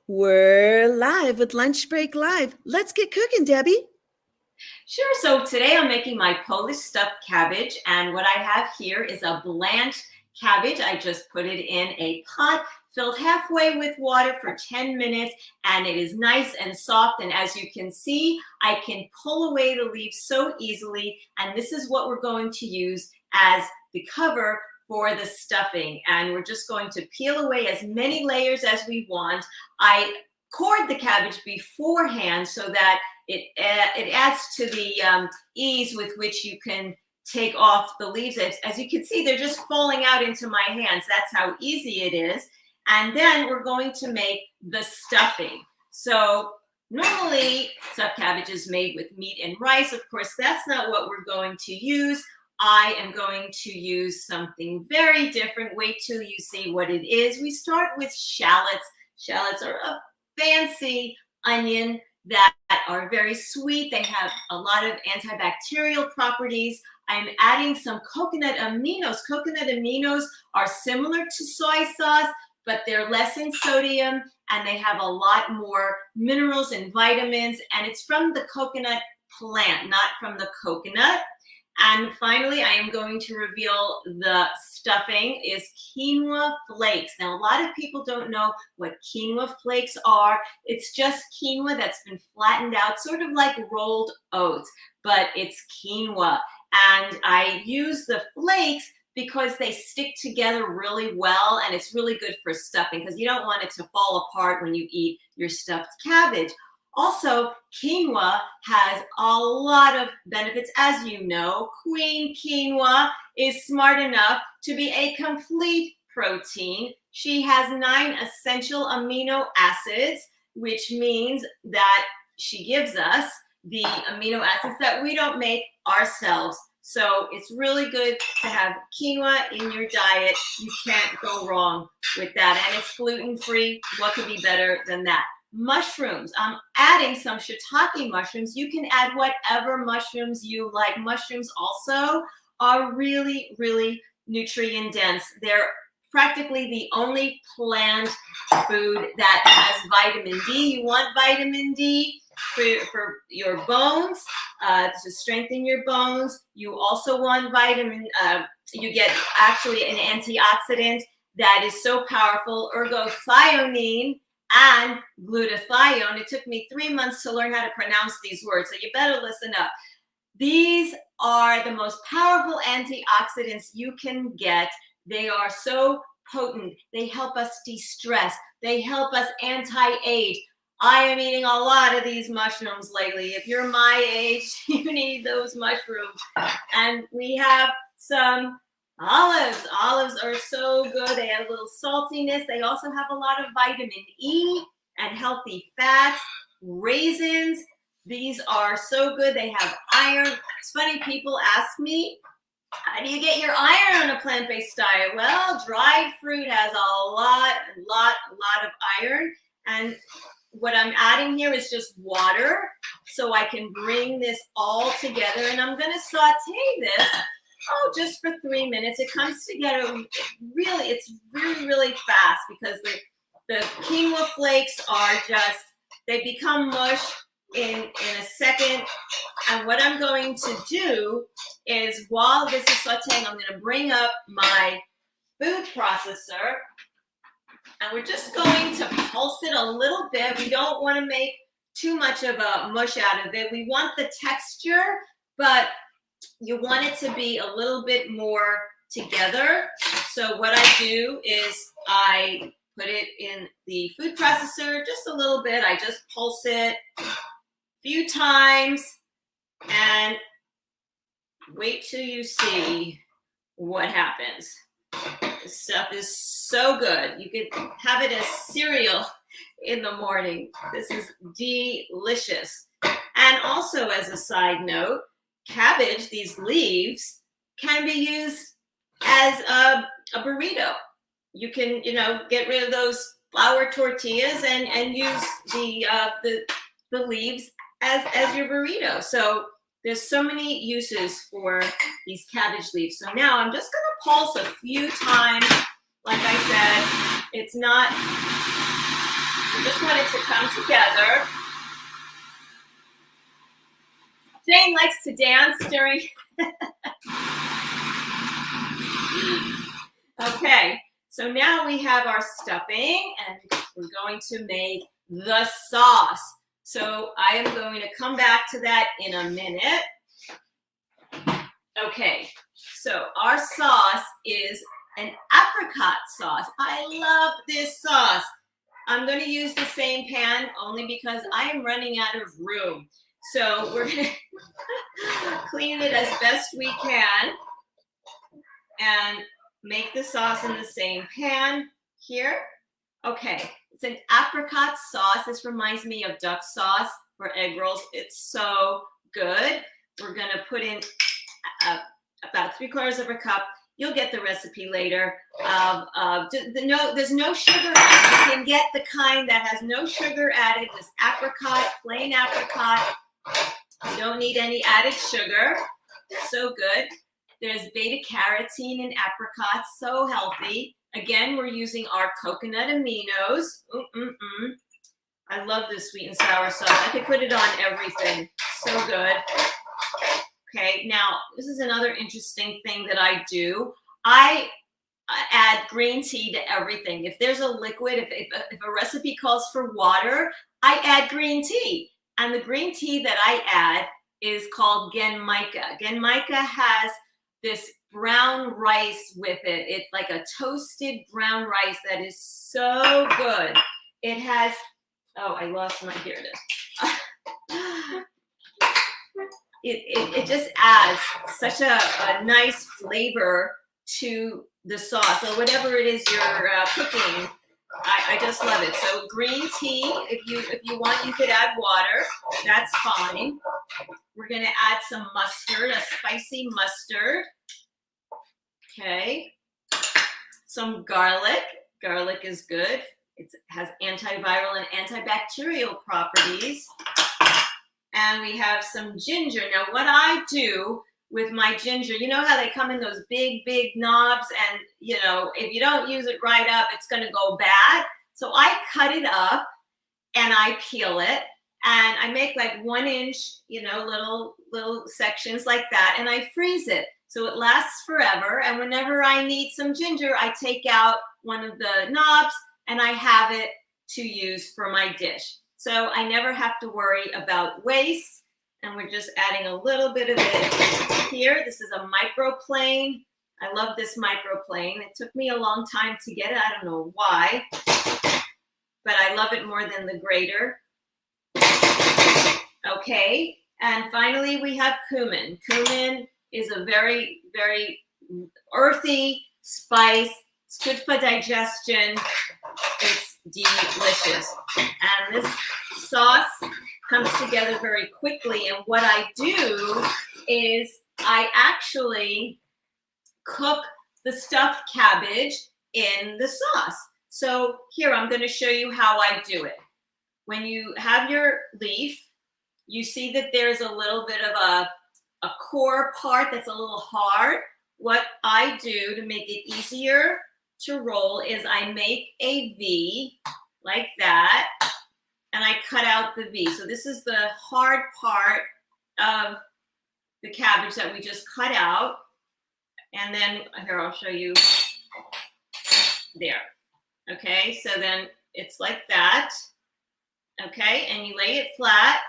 We're live with Lunch Break Live. Let's get cooking, Debbie. Sure. So today I'm making my Polish stuffed cabbage, and what I have here is a blanched cabbage. I just put it in a pot filled halfway with water for 10 minutes, and it is nice and soft. And as you can see, I can pull away the leaves so easily, and this is what we're going to use as the cover for the stuffing. And we're just going to peel away as many layers as we want. I cored the cabbage beforehand so that it adds to the ease with which you can take off the leaves. As you can see, they're just falling out into my hands. That's how easy it is. And then we're going to make the stuffing. So normally stuffed cabbage is made with meat and rice. Of course, that's not what we're going to use. I am going to use something very different. Wait till you see what it is. We start with shallots. Shallots are a fancy onion that are very sweet. They have a lot of antibacterial properties. I'm adding some coconut aminos. Coconut aminos are similar to soy sauce, but they're less in sodium and they have a lot more minerals and vitamins. And it's from the coconut plant, not from the coconut. And finally, I am going to reveal the stuffing is quinoa flakes. Now, a lot of people don't know what quinoa flakes are. It's just quinoa that's been flattened out, sort of like rolled oats, but it's quinoa. And I use the flakes because they stick together really well, and it's really good for stuffing because you don't want it to fall apart when you eat your stuffed cabbage. Also, quinoa has a lot of benefits. As you know, Queen Quinoa is smart enough to be a complete protein. She has 9 essential amino acids, which means that she gives us the amino acids that we don't make ourselves. So it's really good to have quinoa in your diet. You can't go wrong with that. And it's gluten-free. What could be better than that? Mushrooms. I'm adding some shiitake mushrooms. You can add whatever mushrooms you like. Mushrooms also are really, really nutrient dense. They're practically the only plant food that has vitamin D. You want vitamin D for your bones, to strengthen your bones. You also want vitamin, you get actually an antioxidant that is so powerful, ergothioneine and glutathione. It took me 3 months to learn how to pronounce these words, so you better listen up. These are the most powerful antioxidants you can get. They are so potent. They help us de-stress. They help us anti-age. I am eating a lot of these mushrooms lately. If you're my age, you need those mushrooms. And we have some olives. Olives are so good. They have a little saltiness. They also have a lot of vitamin E and healthy fats. Raisins. These are so good. They have iron. It's funny, people ask me, how do you get your iron on a plant-based diet? Well, dried fruit has a lot of iron. And what I'm adding here is just water, so I can bring this all together. And I'm going to saute this, just for 3 minutes. It comes together really, it's really fast because the quinoa flakes are just, they become mush in a second. And what I'm going to do is, while this is sauteing, I'm going to bring up my food processor. And we're just going to pulse it a little bit. We don't want to make too much of a mush out of it. We want the texture, but you want it to be a little bit more together. So what I do is I put it in the food processor just a little bit. I just pulse it a few times and wait till you see what happens. This stuff is so good. You could have it as cereal in the morning. This is delicious. And also, as a side note, cabbage, these leaves, can be used as a burrito. You can, get rid of those flour tortillas and use the leaves as your burrito. So there's so many uses for these cabbage leaves. So now I'm just going to pulse a few times. Like I said, it's not, we're just want it to come together. Jane likes to dance during. Okay, so now we have our stuffing and we're going to make the sauce. So I am going to come back to that in a minute. Okay, so our sauce is an apricot sauce. I love this sauce. I'm going to use the same pan only because I am running out of room. So we're going to clean it as best we can and make the sauce in the same pan here. Okay, it's an apricot sauce. This reminds me of duck sauce for egg rolls. It's so good. We're going to put in about 3/4 of a cup. You'll get the recipe later. There's no sugar added. You can get the kind that has no sugar added. This apricot, plain apricot. You don't need any added sugar. So good. There's beta carotene in apricots, so healthy. Again, we're using our coconut aminos. I love this sweet and sour sauce. I could put it on everything. So good. Okay, now this is another interesting thing that I do. I add green tea to everything. If there's a liquid, if a recipe calls for water, I add green tea. And the green tea that I add is called genmaika. Genmaika has this brown rice with it. It's like a toasted brown rice that is so good. It has, oh, I lost my, here it is. It just adds such a nice flavor to the sauce or whatever it is you're cooking. I just love it. So green tea, if you want, you could add water. That's fine. We're gonna add some mustard, a spicy mustard. Okay. Some garlic. Garlic is good. It has antiviral and antibacterial properties. And we have some ginger. Now, what I do with my ginger, you know how they come in those big, big knobs, and you know, if you don't use it right up, it's gonna go bad. So I cut it up and I peel it and I make like 1 inch, you know, little sections like that, and I freeze it. So it lasts forever. And whenever I need some ginger, I take out one of the knobs and I have it to use for my dish. So I never have to worry about waste. And we're just adding a little bit of it here. This is a microplane. I love this microplane. It took me a long time to get it. I don't know why, but I love it more than the grater. Okay, and finally we have cumin. Cumin is a very, very earthy spice. It's good for digestion. It's delicious. And this sauce comes together very quickly. And what I do is I actually cook the stuffed cabbage in the sauce. So here, I'm going to show you how I do it. When you have your leaf, you see that there's a little bit of a core part that's a little hard. What I do to make it easier to roll is I make a V like that, and I cut out the V. So this is the hard part of the cabbage that we just cut out. And then here, I'll show you there. Okay, so then it's like that. Okay, and you lay it flat,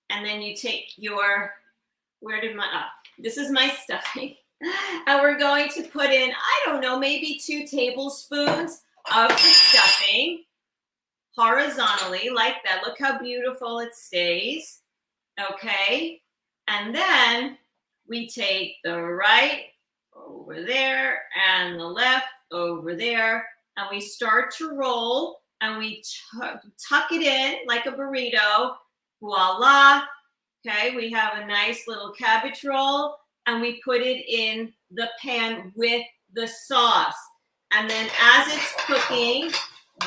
and then you take your, this is my stuffing. And we're going to put in, I don't know, maybe 2 tablespoons of the stuffing horizontally like that. Look how beautiful it stays. Okay, and then we take the right over there and the left over there, and we start to roll, and we tuck it in like a burrito. Voila. Okay, we have a nice little cabbage roll, and we put it in the pan with the sauce. And then as it's cooking,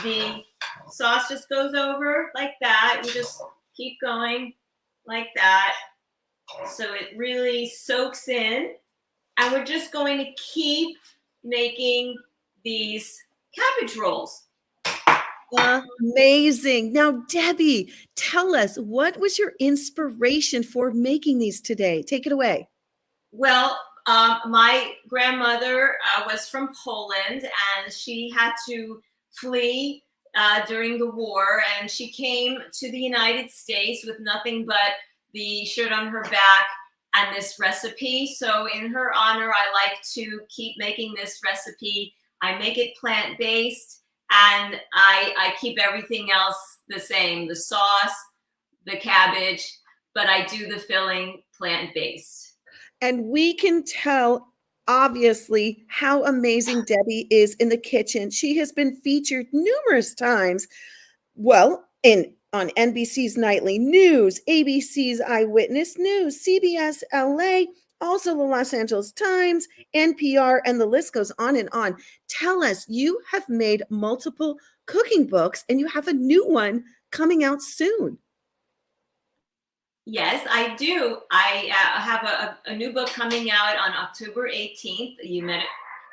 the sauce just goes over like that. You just keep going like that. So it really soaks in. And we're just going to keep making these cabbage rolls. Amazing. Now, Debbie, tell us, what was your inspiration for making these today? Take it away. Well, my grandmother was from Poland, and she had to flee during the war, and she came to the United States with nothing but the shirt on her back and this recipe. So in her honor, I like to keep making this recipe. I make it plant-based, and I keep everything else the same, the sauce, the cabbage, but I do the filling plant-based. And we can tell, obviously, how amazing Debbie is in the kitchen. She has been featured numerous times. Well, in on NBC's Nightly News, ABC's Eyewitness News, CBS LA, also the Los Angeles Times, NPR, and the list goes on and on. Tell us, you have made multiple cooking books and you have a new one coming out soon. Yes, I do. I have a new book coming out on October 18th.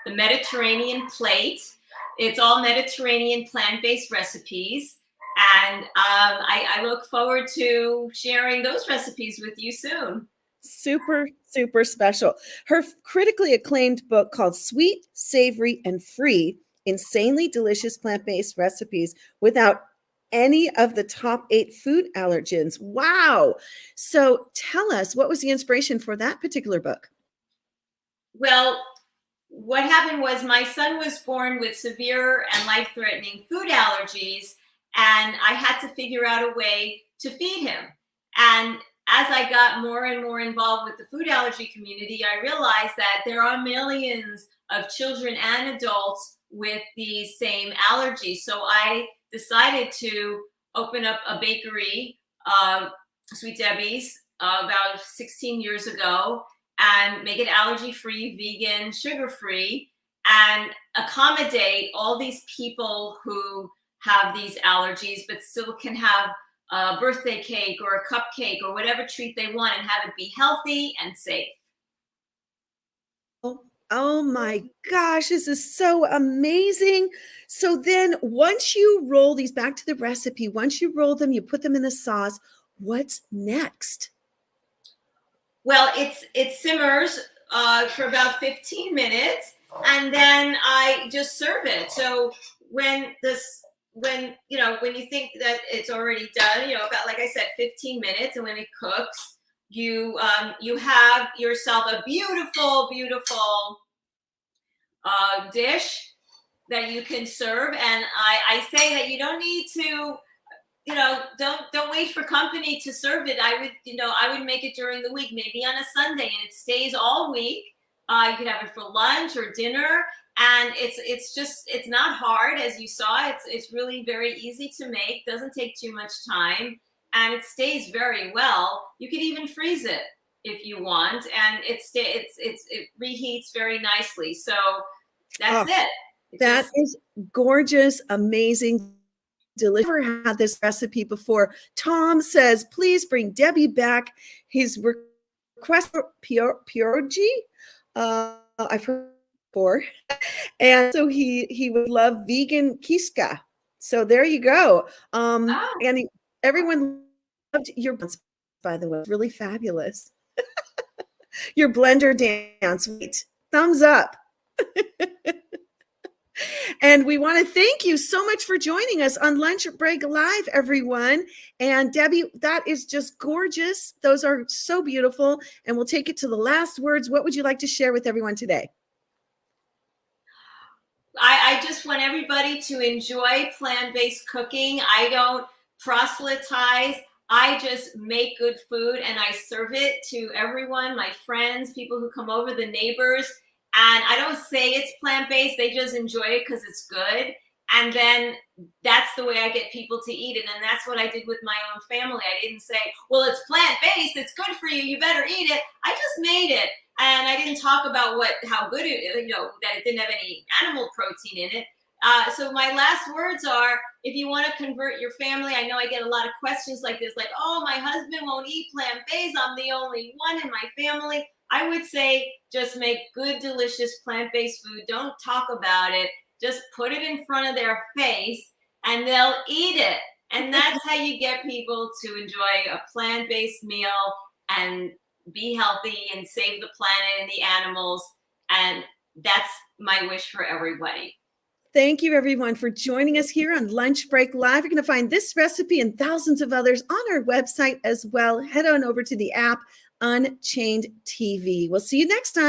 The Mediterranean Plate. It's all Mediterranean plant-based recipes. And I look forward to sharing those recipes with you soon. Super, super special. Her critically acclaimed book called Sweet, Savory, and Free, Insanely Delicious Plant-Based Recipes Without Any of the Top 8 Food Allergens. Wow. So tell us, what was the inspiration for that particular book? Well, what happened was my son was born with severe and life-threatening food allergies, and I had to figure out a way to feed him. And as I got more and more involved with the food allergy community, I realized that there are millions of children and adults with these same allergies. So I decided to open up a bakery, Sweet Debbie's, about 16 years ago, and make it allergy-free, vegan, sugar-free, and accommodate all these people who have these allergies, but still can have a birthday cake or a cupcake or whatever treat they want and have it be healthy and safe. Oh my gosh, this is so amazing. So then once you roll these back to the recipe, once you roll them, you put them in the sauce, what's next? Well, it simmers for about 15 minutes, and then I just serve it. So when you think that it's already done, about, like I said, 15 minutes, and when it cooks, you have yourself a beautiful, beautiful dish that you can serve. And I say that you don't need to, don't wait for company to serve it. I would make it during the week, maybe on a Sunday, and it stays all week. You could have it for lunch or dinner, and it's not hard, as you saw. It's really very easy to make. Doesn't take too much time, and it stays very well. You could even freeze it if you want, and it reheats very nicely. So that's it. That is gorgeous, amazing, delicious. I've never had this recipe before. Tom says, please bring Debbie back. His request for pierogi, I've heard before. And so he would love vegan kiska. So there you go. And everyone loved your buns, by the way. It's really fabulous. Your blender dance, thumbs up. And we want to thank you so much for joining us on Lunch Break Live, everyone. And Debbie, that is just gorgeous. Those are so beautiful. And we'll take it to the last words. What would you like to share with everyone today? I just want everybody to enjoy plant-based cooking. I don't proselytize. I just make good food and I serve it to everyone, my friends, people who come over, the neighbors. And I don't say it's plant-based. They just enjoy it because it's good. And then that's the way I get people to eat it. And that's what I did with my own family. I didn't say, well, it's plant-based, it's good for you, you better eat it. I just made it. And I didn't talk about how good it, that it didn't have any animal protein in it. So my last words are, if you want to convert your family, I know I get a lot of questions like this, like, oh, my husband won't eat plant-based, I'm the only one in my family. I would say just make good, delicious plant-based food. Don't talk about it. Just put it in front of their face and they'll eat it. And that's how you get people to enjoy a plant-based meal and be healthy and save the planet and the animals. And that's my wish for everybody. Thank you, everyone, for joining us here on Lunch Break Live. You're going to find this recipe and thousands of others on our website as well. Head on over to the app UnChainedTV. We'll see you next time.